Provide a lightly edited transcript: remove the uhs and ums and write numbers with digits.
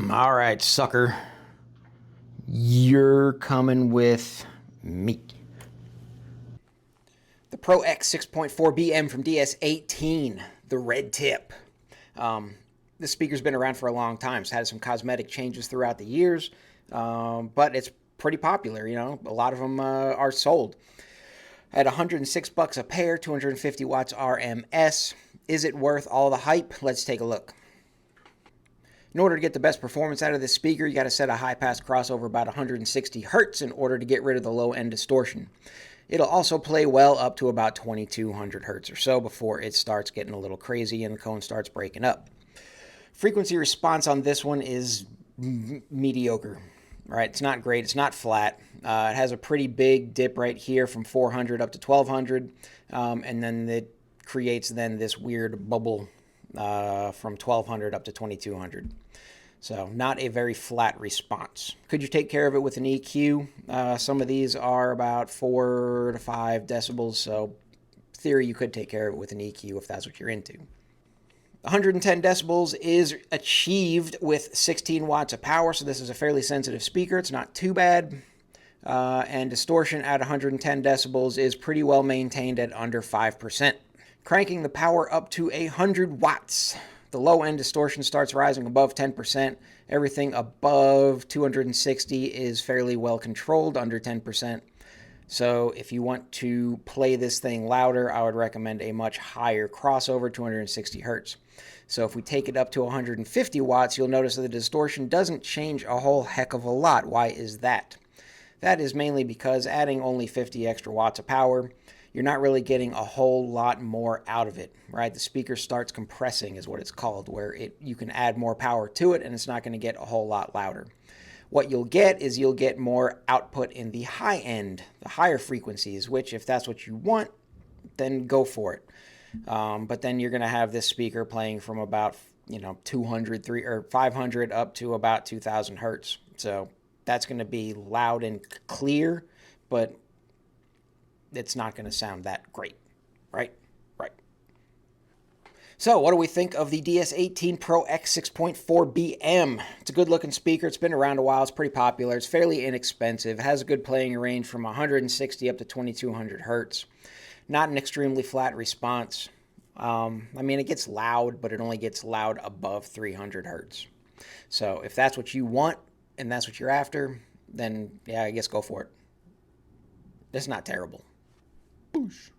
All right, sucker. You're coming with me. The Pro X 6.4 BM from DS18, the red tip. This speaker's been around for a long time. It's had some cosmetic changes throughout the years, but it's pretty popular. You know, a lot of them are sold. At $106 a pair, 250 watts RMS. Is it worth all the hype? Let's take a look. In order to get the best performance out of this speaker, you got to set a high-pass crossover about 160 Hz in order to get rid of the low-end distortion. It'll also play well up to about 2200 Hz or so before it starts getting a little crazy and the cone starts breaking up. Frequency response on this one is mediocre. Right? It's not great. It's not flat. It has a pretty big dip right here from 400 up to 1200, and then it creates this weird bubble from 1200 up to 2200. So not a very flat response. Could you take care of it with an EQ? Some of these are about 4 to 5 decibels, so in theory you could take care of it with an EQ if that's what you're into. 110 decibels is achieved with 16 watts of power, so this is a fairly sensitive speaker. It's not too bad. And distortion at 110 decibels is pretty well maintained at under 5%. Cranking the power up to 100 watts. The low-end distortion starts rising above 10%. Everything above 260 is fairly well controlled, under 10%. So if you want to play this thing louder, I would recommend a much higher crossover, 260 Hz. So if we take it up to 150 watts, you'll notice that the distortion doesn't change a whole heck of a lot. Why is that? That is mainly because adding only 50 extra watts of power, you're not really getting a whole lot more out of it, right? The speaker starts compressing is what it's called, where you can add more power to it and it's not going to get a whole lot louder. What you'll get is you'll get more output in the high end, the higher frequencies, which if that's what you want, then go for it. But then you're going to have this speaker playing from about 200, 500 up to about 2000 Hertz. So that's going to be loud and clear, but it's not going to sound that great, right? Right. So what do we think of the DS18 Pro X 6.4 BM? It's a good-looking speaker. It's been around a while. It's pretty popular. It's fairly inexpensive. It has a good playing range from 160 up to 2200 Hertz. Not an extremely flat response. I mean, it gets loud, but it only gets loud above 300 Hertz. So if that's what you want and that's what you're after, then yeah, I guess go for it. It's not terrible. Boosh.